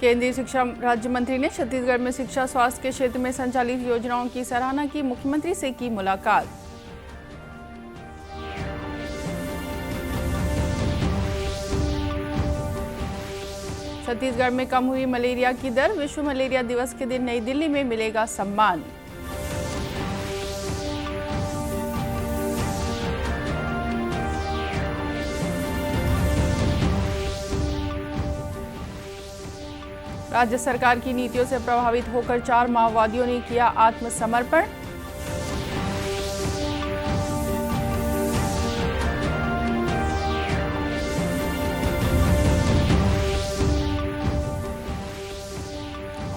केंद्रीय शिक्षा राज्य मंत्री ने छत्तीसगढ़ में शिक्षा स्वास्थ्य के क्षेत्र में संचालित योजनाओं की सराहना की। मुख्यमंत्री से की मुलाकात। छत्तीसगढ़ में कम हुई मलेरिया की दर। विश्व मलेरिया दिवस के दिन नई दिल्ली में मिलेगा सम्मान। राज्य सरकार की नीतियों से प्रभावित होकर 4 माओवादियों ने किया आत्मसमर्पण।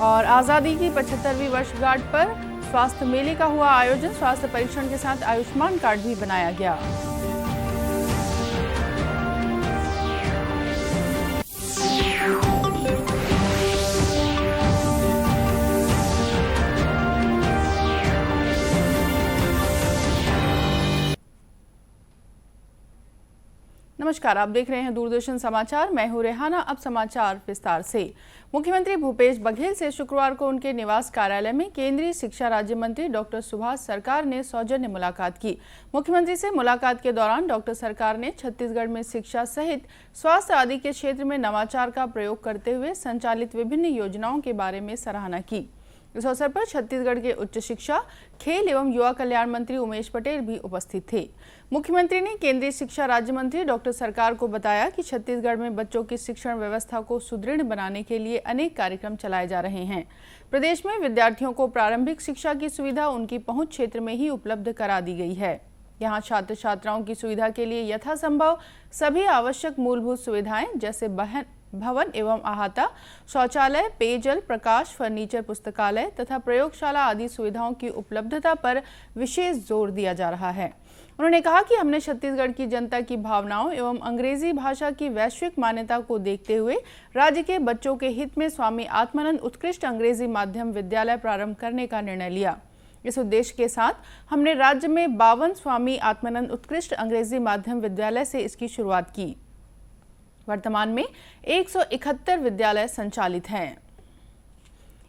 और आजादी की 75वीं वर्षगांठ पर स्वास्थ्य मेले का हुआ आयोजन। स्वास्थ्य परीक्षण के साथ आयुष्मान कार्ड भी बनाया गया। नमस्कार, आप देख रहे हैं दूरदर्शन समाचार। मैं हूं रेहाना। अब समाचार विस्तार से। मुख्यमंत्री भूपेश बघेल से शुक्रवार को उनके निवास कार्यालय में केंद्रीय शिक्षा राज्य मंत्री डॉक्टर सुभाष सरकार ने सौजन्य मुलाकात की। मुख्यमंत्री से मुलाकात के दौरान डॉक्टर सरकार ने छत्तीसगढ़ में शिक्षा सहित स्वास्थ्य आदि के क्षेत्र में नवाचार का प्रयोग करते हुए संचालित विभिन्न योजनाओं के बारे में सराहना की। इस अवसर पर छत्तीसगढ़ के उच्च शिक्षा, खेल एवं युवा कल्याण मंत्री उमेश पटेल भी उपस्थित थे। मुख्यमंत्री ने केंद्रीय शिक्षा राज्य मंत्री डॉक्टर सरकार को बताया कि छत्तीसगढ़ में बच्चों की शिक्षण व्यवस्था को सुदृढ़ बनाने के लिए अनेक कार्यक्रम चलाए जा रहे हैं। प्रदेश में विद्यार्थियों को प्रारंभिक शिक्षा की सुविधा उनकी पहुंच क्षेत्र में ही उपलब्ध करा दी गई है। यहाँ छात्र छात्राओं की सुविधा के लिए यथासंभव सभी आवश्यक मूलभूत सुविधाएं जैसे भवन एवं अहाता, शौचालय, पेयजल, प्रकाश, फर्नीचर, पुस्तकालय तथा प्रयोगशाला आदि सुविधाओं की उपलब्धता पर विशेष जोर दिया जा रहा है। उन्होंने कहा कि हमने छत्तीसगढ़ की जनता की भावनाओं एवं अंग्रेजी भाषा की वैश्विक मान्यता को देखते हुए राज्य के बच्चों के हित में स्वामी आत्मानंद उत्कृष्ट अंग्रेजी माध्यम विद्यालय प्रारंभ करने का निर्णय लिया। इस उद्देश्य के साथ हमने राज्य में 52 स्वामी आत्मानंद उत्कृष्ट अंग्रेजी माध्यम विद्यालय से इसकी शुरुआत की। वर्तमान में 171 विद्यालय संचालित हैं।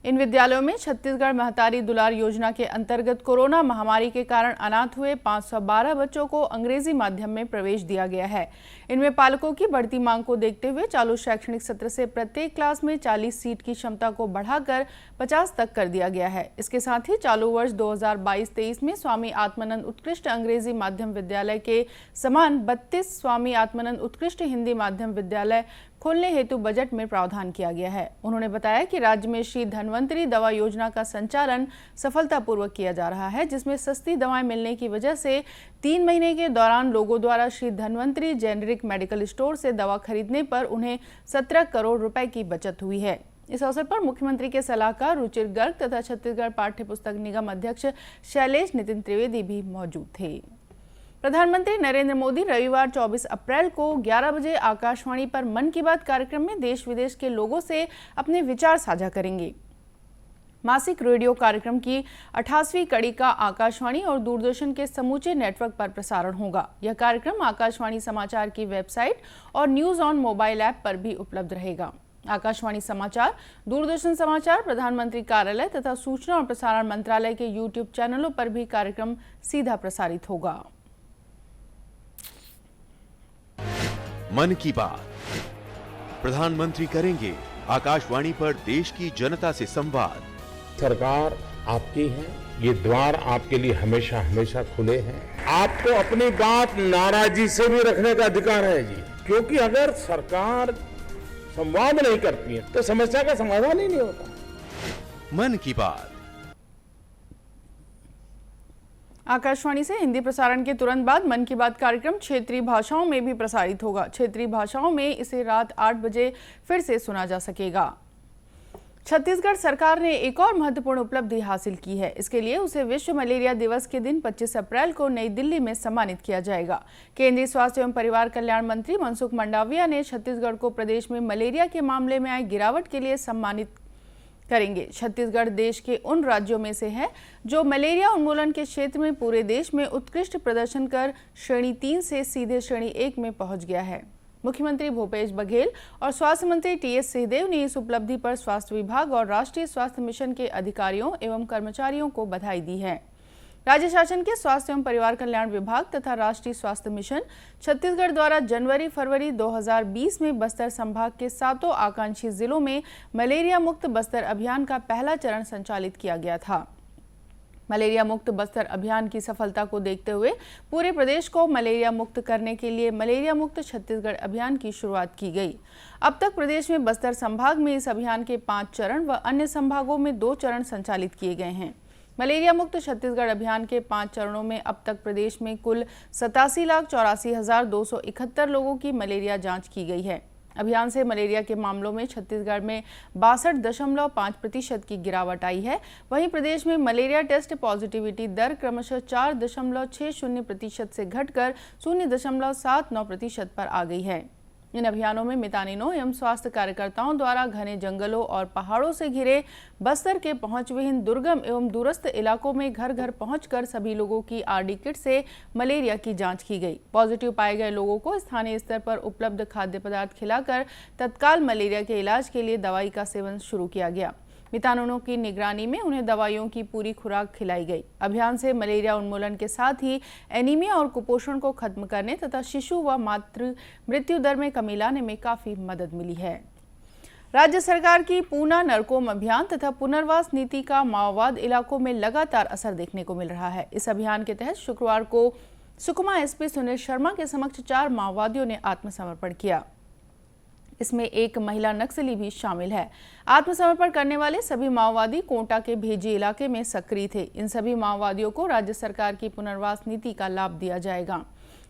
इन विद्यालयों में छत्तीसगढ़ महतारी दुलार योजना के अंतर्गत कोरोना महामारी के कारण अनाथ हुए 512 बच्चों को अंग्रेजी माध्यम में प्रवेश दिया गया है। इनमें पालकों की बढ़ती मांग को देखते हुए चालू शैक्षणिक सत्र से प्रत्येक क्लास में 40 सीट की क्षमता को बढ़ाकर 50 तक कर दिया गया है। इसके साथ ही चालू वर्ष 2022-23 में स्वामी आत्मानंद उत्कृष्ट अंग्रेजी माध्यम विद्यालय के समान 32 स्वामी आत्मानंद उत्कृष्ट हिंदी माध्यम विद्यालय खोलने हेतु बजट में प्रावधान किया गया है। उन्होंने बताया कि राज्य में श्री धन्वंतरी दवा योजना का संचालन सफलतापूर्वक किया जा रहा है, जिसमें सस्ती दवाएं मिलने की वजह से 3 महीने के दौरान लोगों द्वारा Shri Dhanvantari generic medical store से दवा खरीदने पर उन्हें 17 करोड़ रुपए की बचत हुई है। इस अवसर पर मुख्यमंत्री के सलाहकार रुचिर गर्ग तथा छत्तीसगढ़ पाठ्य पुस्तक निगम अध्यक्ष शैलेश नितिन त्रिवेदी भी मौजूद थे। प्रधानमंत्री नरेंद्र मोदी रविवार 24 अप्रैल को 11 बजे आकाशवाणी पर मन की बात कार्यक्रम में देश विदेश के लोगों से अपने विचार साझा करेंगे। मासिक रेडियो कार्यक्रम की 88वीं कड़ी का आकाशवाणी और दूरदर्शन के समूचे नेटवर्क पर प्रसारण होगा। यह कार्यक्रम आकाशवाणी समाचार की वेबसाइट और न्यूज ऑन मोबाइल ऐप पर भी उपलब्ध रहेगा। आकाशवाणी समाचार, दूरदर्शन समाचार, प्रधानमंत्री कार्यालय तथा सूचना और प्रसारण मंत्रालय के यूट्यूब चैनलों पर भी कार्यक्रम सीधा प्रसारित होगा। मन की बात प्रधानमंत्री करेंगे आकाशवाणी पर देश की जनता से संवाद। सरकार आपकी है, ये द्वार आपके लिए हमेशा हमेशा खुले हैं। आपको अपनी बात नाराजी से भी रखने का अधिकार है जी, क्योंकि अगर सरकार संवाद नहीं करती है तो समस्या का समाधान ही नहीं होता। मन की बात आकाशवाणी से हिंदी प्रसारण के तुरंत बाद मन की बात कार्यक्रम क्षेत्रीय भाषाओं में भी प्रसारित होगा। क्षेत्रीय भाषाओं में इसे रात 8 बजे फिर से सुना जा सकेगा। छत्तीसगढ़ सरकार ने एक और महत्वपूर्ण उपलब्धि हासिल की है। इसके लिए उसे विश्व मलेरिया दिवस के दिन 25 अप्रैल को नई दिल्ली में सम्मानित किया जाएगा। केंद्रीय स्वास्थ्य एवं परिवार कल्याण मंत्री मनसुख मंडाविया ने छत्तीसगढ़ को प्रदेश में मलेरिया के मामले में आई गिरावट के लिए सम्मानित करेंगे। छत्तीसगढ़ देश के उन राज्यों में से है जो मलेरिया उन्मूलन के क्षेत्र में पूरे देश में उत्कृष्ट प्रदर्शन कर श्रेणी 3 से सीधे श्रेणी 1 में पहुंच गया है। मुख्यमंत्री भूपेश बघेल और स्वास्थ्य मंत्री टीएस सिंहदेव ने इस उपलब्धि पर स्वास्थ्य विभाग और राष्ट्रीय स्वास्थ्य मिशन के अधिकारियों एवं कर्मचारियों को बधाई दी है। राज्य शासन के स्वास्थ्य एवं परिवार कल्याण विभाग तथा राष्ट्रीय स्वास्थ्य मिशन छत्तीसगढ़ द्वारा जनवरी-फरवरी 2020 में बस्तर संभाग के 7 आकांक्षी जिलों में मलेरिया मुक्त बस्तर अभियान का पहला चरण संचालित किया गया था। मलेरिया मुक्त बस्तर अभियान की सफलता को देखते हुए पूरे प्रदेश को मलेरिया मुक्त करने के लिए मलेरिया मुक्त छत्तीसगढ़ अभियान की शुरुआत की गई। अब तक प्रदेश में बस्तर संभाग में इस अभियान के 5 चरण व अन्य संभागों में 2 चरण संचालित किए गए हैं। मलेरिया मुक्त छत्तीसगढ़ अभियान के 5 चरणों में अब तक प्रदेश में कुल 87,84,271 लोगों की मलेरिया जांच की गई है। अभियान से मलेरिया के मामलों में छत्तीसगढ़ में 62.5% की गिरावट आई है। वहीं प्रदेश में मलेरिया टेस्ट पॉजिटिविटी दर क्रमशः 4.60% से घटकर 0.79% पर आ गई है। इन अभियानों में मितानिनों एवं स्वास्थ्य कार्यकर्ताओं द्वारा घने जंगलों और पहाड़ों से घिरे बस्तर के पहुंचविहीन दुर्गम एवं दूरस्थ इलाकों में घर घर पहुंचकर सभी लोगों की आरडी किट से मलेरिया की जांच की गई। पॉजिटिव पाए गए लोगों को स्थानीय स्तर पर उपलब्ध खाद्य पदार्थ खिलाकर तत्काल मलेरिया के इलाज के लिए दवाई का सेवन शुरू किया गया। मितानिनों की निगरानी में उन्हें दवाइयों की पूरी खुराक खिलाई गई। अभियान से मलेरिया उन्मूलन के साथ ही एनीमिया और कुपोषण को खत्म करने तथा शिशु व मातृ मृत्यु दर में कमी लाने में काफी मदद मिली है। राज्य सरकार की पूना नरकोम अभियान तथा पुनर्वास नीति का माओवाद इलाकों में लगातार असर देखने को मिल रहा है। इस अभियान के तहत शुक्रवार को सुकमा एसपी सुनील शर्मा के समक्ष 4 माओवादियों ने आत्मसमर्पण किया। इसमें एक महिला नक्सली भी शामिल है। आत्मसमर्पण करने वाले सभी माओवादी कोंटा के भेजी इलाके में सक्रिय थे। इन सभी माओवादियों को राज्य सरकार की पुनर्वास नीति का लाभ दिया जाएगा।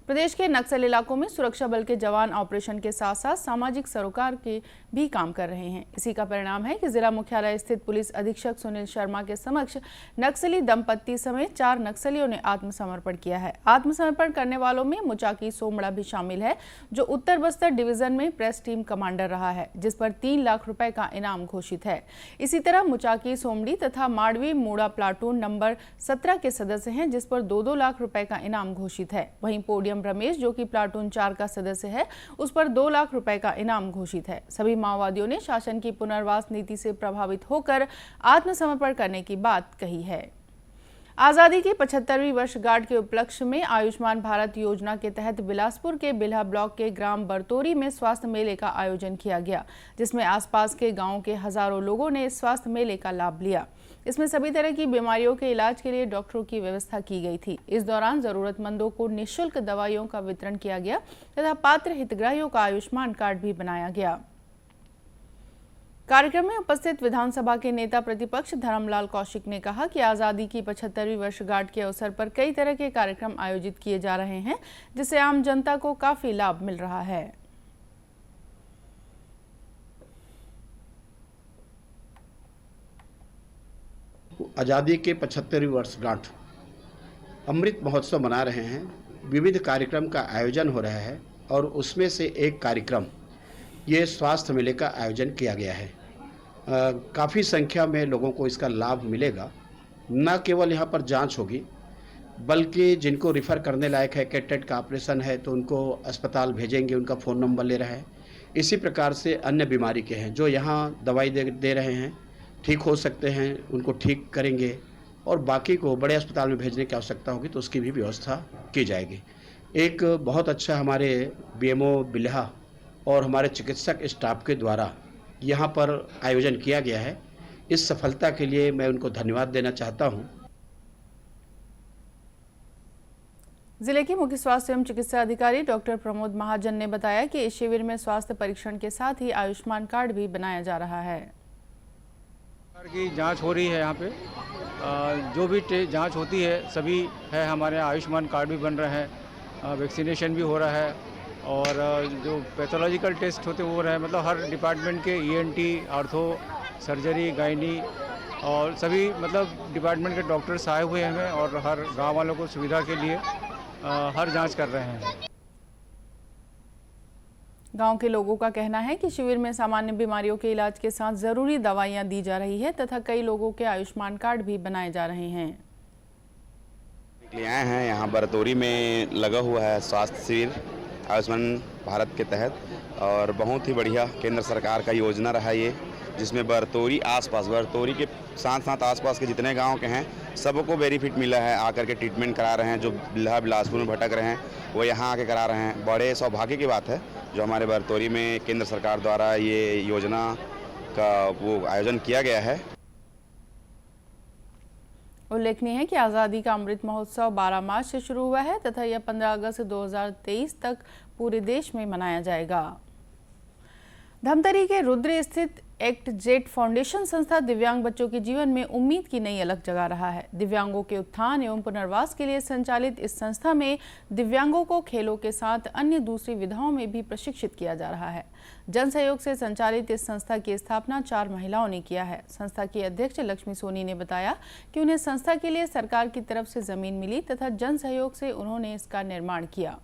प्रदेश के नक्सल इलाकों में सुरक्षा बल के जवान ऑपरेशन के साथ साथ सामाजिक सरोकार के भी काम कर रहे हैं। इसी का परिणाम है कि जिला मुख्यालय स्थित पुलिस अधीक्षक सुनील शर्मा के समक्ष नक्सली दंपत्ति समेत 4 नक्सलियों ने आत्मसमर्पण किया है। आत्मसमर्पण करने वालों में मुचाकी सोमड़ा भी शामिल है, जो उत्तर बस्तर डिवीजन में प्रेस टीम कमांडर रहा है, जिस पर 3 लाख रुपए का इनाम घोषित है। इसी तरह मुचाकी सोमड़ी तथा माडवी मूड़ा प्लाटून नंबर 17 के सदस्य हैं, जिस पर 2-2 लाख रुपए का इनाम घोषित है। वहीं पोडियम रमेश, जो कि प्लाटून 4 का सदस्य है, उस पर 2 लाख रुपए का इनाम घोषित है। सभी माओवादियों ने शासन की पुनर्वास नीति से प्रभावित होकर आत्मसमर्पण करने की बात कही है। आजादी की 75वीं वर्षगांठ के उपलक्ष्य में आयुष्मान भारत योजना के तहत बिलासपुर के बिल्हा ब्लॉक के ग्राम बरतोरी में स्वास्थ्य मेले का आयोजन किया गया, जिसमें आसपास के गांवों के हजारों लोगों ने इस स्वास्थ्य मेले का लाभ लिया। इसमें सभी तरह की बीमारियों के इलाज के लिए डॉक्टरों की व्यवस्था की गई थी। इस दौरान जरूरतमंदों को निःशुल्क दवाइयों का वितरण किया गया तथा पात्र हितग्राहियों का आयुष्मान कार्ड भी बनाया गया। कार्यक्रम में उपस्थित विधानसभा के नेता प्रतिपक्ष धर्मलाल कौशिक ने कहा कि आजादी की 75वीं वर्षगांठ के अवसर पर कई तरह के कार्यक्रम आयोजित किए जा रहे हैं, जिससे आम जनता को काफी लाभ मिल रहा है। आज़ादी के 75वीं वर्षगांठ अमृत महोत्सव मना रहे हैं। विविध कार्यक्रम का आयोजन हो रहा है और उसमें से एक कार्यक्रम ये स्वास्थ्य मेले का आयोजन किया गया है। काफ़ी संख्या में लोगों को इसका लाभ मिलेगा। न केवल यहाँ पर जांच होगी, बल्कि जिनको रिफ़र करने लायक है, कैटेट का ऑपरेशन है तो उनको अस्पताल भेजेंगे, उनका फ़ोन नंबर ले रहा है। इसी प्रकार से अन्य बीमारी के हैं जो यहाँ दवाई दे रहे हैं, ठीक हो सकते हैं, उनको ठीक करेंगे और बाकी को बड़े अस्पताल में भेजने की आवश्यकता होगी तो उसकी भी व्यवस्था की जाएगी। एक बहुत अच्छा हमारे बीएमओ बिल्हा और हमारे चिकित्सक स्टाफ के द्वारा यहाँ पर आयोजन किया गया है। इस सफलता के लिए मैं उनको धन्यवाद देना चाहता हूँ। जिले के मुख्य स्वास्थ्य एवं चिकित्सा अधिकारी डॉक्टर प्रमोद महाजन ने बताया कि इस शिविर में स्वास्थ्य परीक्षण के साथ ही आयुष्मान कार्ड भी बनाया जा रहा है। की जांच हो रही है यहाँ पे, जो भी जांच होती है सभी है, हमारे यहाँ आयुष्मान कार्ड भी बन रहे हैं, वैक्सीनेशन भी हो रहा है और जो पैथोलॉजिकल टेस्ट होते वो रहे, मतलब हर डिपार्टमेंट के ईएनटी, आर्थो, सर्जरी, गायनी और सभी मतलब डिपार्टमेंट के डॉक्टर्स आए हुए हैं और हर गांव वालों को सुविधा के लिए हर जांच कर रहे हैं। गांव के लोगों का कहना है कि शिविर में सामान्य बीमारियों के इलाज के साथ जरूरी दवाइयां दी जा रही है तथा कई लोगों के आयुष्मान कार्ड भी बनाए जा रहे हैं। आए हैं यहाँ बरतौरी में लगा हुआ है स्वास्थ्य शिविर आयुष्मान भारत के तहत, और बहुत ही बढ़िया केंद्र सरकार का योजना रहा ये, जिसमें बरतौरी बरतौरी के साथ साथ आसपास के जितने गांव के हैं सबको बेनिफिट मिला है। आकर के ट्रीटमेंट करा रहे हैं, जो बिलासपुर में भटक रहे हैं वो यहाँ आके करा रहे हैं। बड़े सौभाग्य की बात है जो हमारे बरतौरी में केंद्र सरकार द्वारा ये योजना का वो आयोजन किया गया है। उल्लेखनीय है कि आज़ादी का अमृत महोत्सव 12 मार्च से शुरू हुआ है तथा यह 15 अगस्त 2023 तक पूरे देश में मनाया जाएगा। धमतरी के रुद्र स्थित एक्ट जेट फाउंडेशन संस्था दिव्यांग बच्चों के जीवन में उम्मीद की नई अलग जगा रहा है। दिव्यांगों के उत्थान एवं पुनर्वास के लिए संचालित इस संस्था में दिव्यांगों को खेलों के साथ अन्य दूसरी विधाओं में भी प्रशिक्षित किया जा रहा है। जन सहयोग से संचालित इस संस्था की स्थापना 4 महिलाओं ने किया है। संस्था की अध्यक्ष लक्ष्मी सोनी ने बताया कि उन्हें संस्था के लिए सरकार की तरफ से जमीन मिली तथा जन सहयोग से उन्होंने इसका निर्माण किया।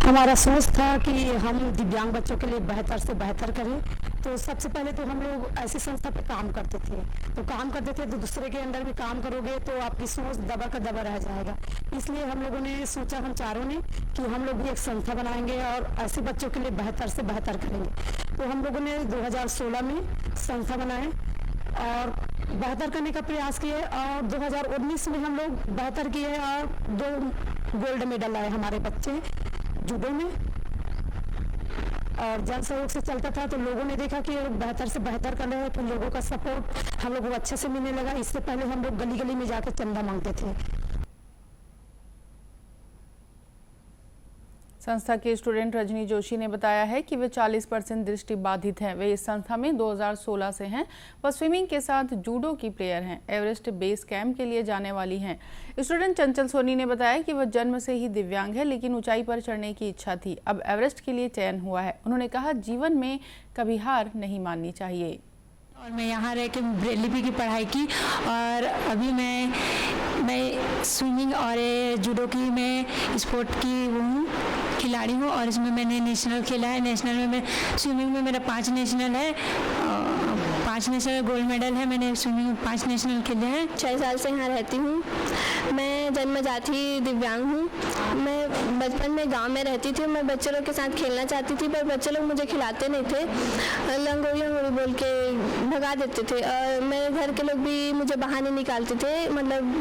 हमारा सोच था कि हम दिव्यांग बच्चों के लिए बेहतर से बेहतर करें। तो सबसे पहले तो हम लोग ऐसी संस्था पे काम करते थे, तो दूसरे के अंदर भी काम करोगे तो आपकी सोच दबा का दबा रह जाएगा। इसलिए हम लोगों ने सोचा, हम चारों ने, कि हम लोग भी एक संस्था बनाएंगे और ऐसे बच्चों के लिए बेहतर से बेहतर करेंगे। तो हम लोगों ने 2016 में संस्था बनाए और बेहतर करने का प्रयास किए और 2019 में हम लोग बेहतर किए और 2 गोल्ड मेडल लाए हमारे बच्चे जूडो में। और जन सहयोग से चलता था तो लोगों ने देखा कि बेहतर से बेहतर कर रहे हैं, तो लोगों का सपोर्ट हम लोग को अच्छे से मिलने लगा। इससे पहले हम लोग गली गली में जाकर चंदा मांगते थे। संस्था के स्टूडेंट रजनी जोशी ने बताया है कि वे 40% दृष्टि बाधित हैं। वे इस संस्था में 2016 से हैं। वह स्विमिंग के साथ जूडो की प्लेयर हैं। एवरेस्ट बेस कैंप के लिए जाने वाली हैं। स्टूडेंट चंचल सोनी ने बताया कि वह जन्म से ही दिव्यांग है, लेकिन ऊंचाई पर चढ़ने की इच्छा थी। अब एवरेस्ट के लिए चयन हुआ है। उन्होंने कहा, जीवन में कभी हार नहीं माननी चाहिए। और मैं यहाँ रह के ब्रेल लिपि की पढ़ाई की और अभी मैं स्विमिंग और जूडो की मैं स्पोर्ट की वो हूँ, खिलाड़ी हूँ। और इसमें मैंने नेशनल खेला है। नेशनल में मैं स्विमिंग में मेरा 5 नेशनल है, 5 नेशनल गोल्ड मेडल है। मैंने स्विमिंग में 5 नेशनल खेले हैं। 6 साल से यहाँ रहती हूँ। मैं जन्मजात ही दिव्यांग हूँ। मैं बचपन में गांव में रहती थी। मैं बच्चे लोग के साथ खेलना चाहती थी, पर बच्चे लोग मुझे खिलाते नहीं थे। लंगोरी बोल के भगा देते थे और मेरे घर के लोग भी मुझे बाहर नहीं निकालते थे। मतलब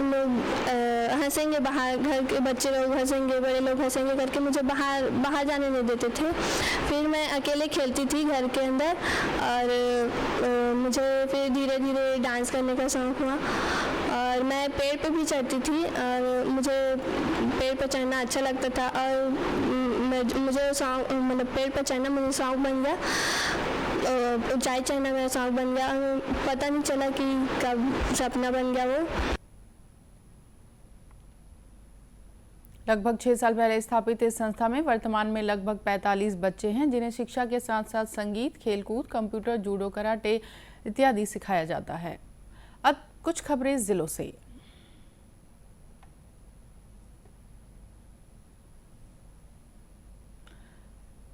लोग हंसेंगे, बाहर घर के बच्चे लोग हंसेंगे, बड़े लोग हंसेंगे करके मुझे बाहर जाने नहीं देते थे। फिर मैं अकेले खेलती थी घर के अंदर और मुझे फिर धीरे धीरे डांस करने का शौक़ हुआ और मैं पेड़ पे भी चढ़ती थी और मुझे पेड़ पर चढ़ना अच्छा लगता था और मुझे शौक़, मतलब पेड़ पर चढ़ना मुझे शौक़ बन गया। ऊंचाई चढ़ना मेरा शौक़ बन गया। पता नहीं चला कि कब सपना बन गया वो। लगभग 6 साल पहले स्थापित इस संस्था में वर्तमान में लगभग 45 बच्चे हैं, जिन्हें शिक्षा के साथ साथ संगीत, खेलकूद, कंप्यूटर, जूडो, कराटे इत्यादि सिखाया जाता है। अब कुछ खबरें जिलों से।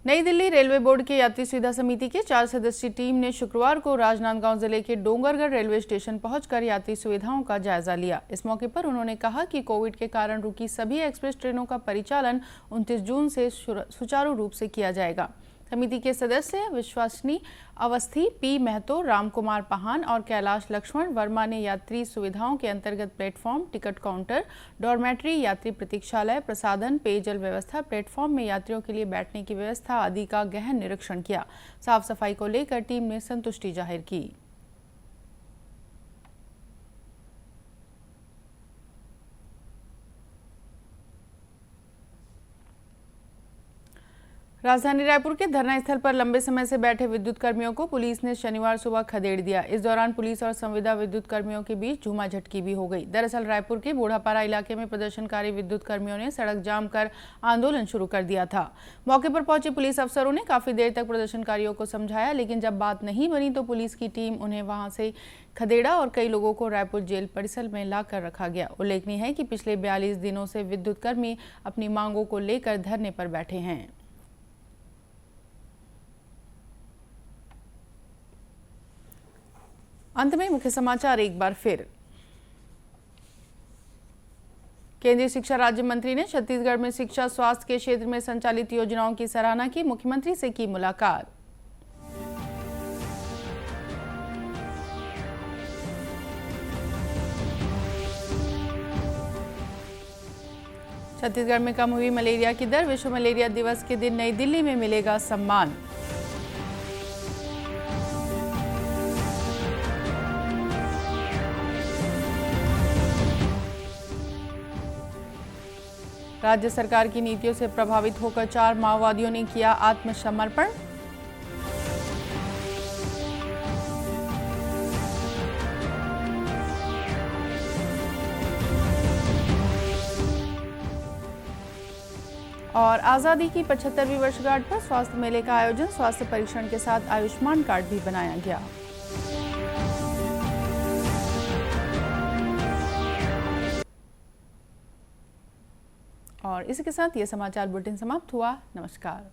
नई दिल्ली रेलवे बोर्ड के यात्री सुविधा समिति की 4 सदस्यीय टीम ने शुक्रवार को राजनांदगांव जिले के डोंगरगढ़ रेलवे स्टेशन पहुंचकर यात्री सुविधाओं का जायजा लिया। इस मौके पर उन्होंने कहा कि कोविड के कारण रुकी सभी एक्सप्रेस ट्रेनों का परिचालन 29 जून से सुचारू रूप से किया जाएगा। समिति के सदस्य विश्वासिनी अवस्थी, पी महतो, रामकुमार पहान और कैलाश लक्ष्मण वर्मा ने यात्री सुविधाओं के अंतर्गत प्लेटफॉर्म, टिकट काउंटर, डॉर्मेट्री, यात्री प्रतीक्षालय, प्रसाधन, पेयजल व्यवस्था, प्लेटफॉर्म में यात्रियों के लिए बैठने की व्यवस्था आदि का गहन निरीक्षण किया। साफ सफाई को लेकर टीम ने संतुष्टि जाहिर की। राजधानी रायपुर के धरना स्थल पर लंबे समय से बैठे विद्युत कर्मियों को पुलिस ने शनिवार सुबह खदेड़ दिया। इस दौरान पुलिस और संविदा विद्युत कर्मियों के बीच झूमाझटकी भी हो गई। दरअसल रायपुर के बूढ़ापारा इलाके में प्रदर्शनकारी विद्युत कर्मियों ने सड़क जाम कर आंदोलन शुरू कर दिया था। मौके पर पहुंचे पुलिस अफसरों ने काफी देर तक प्रदर्शनकारियों को समझाया, लेकिन जब बात नहीं बनी तो पुलिस की टीम उन्हें वहां से खदेड़ा और कई लोगों को रायपुर जेल परिसर में लाकर रखा गया। उल्लेखनीय है कि पिछले 42 दिनों से विद्युत कर्मी अपनी मांगों को लेकर धरने पर बैठे हैं। अंत में मुख्य समाचार एक बार फिर। केंद्रीय शिक्षा राज्य मंत्री ने छत्तीसगढ़ में शिक्षा स्वास्थ्य के क्षेत्र में संचालित योजनाओं की सराहना की। मुख्यमंत्री से की मुलाकात। छत्तीसगढ़ में कम हुई मलेरिया की दर। विश्व मलेरिया दिवस के दिन नई दिल्ली में मिलेगा सम्मान। राज्य सरकार की नीतियों से प्रभावित होकर 4 माओवादियों ने किया आत्मसमर्पण। और आजादी की 75वीं वर्षगांठ पर स्वास्थ्य मेले का आयोजन। स्वास्थ्य परीक्षण के साथ आयुष्मान कार्ड भी बनाया गया। और इसी के साथ ये समाचार बुलेटिन समाप्त हुआ। नमस्कार।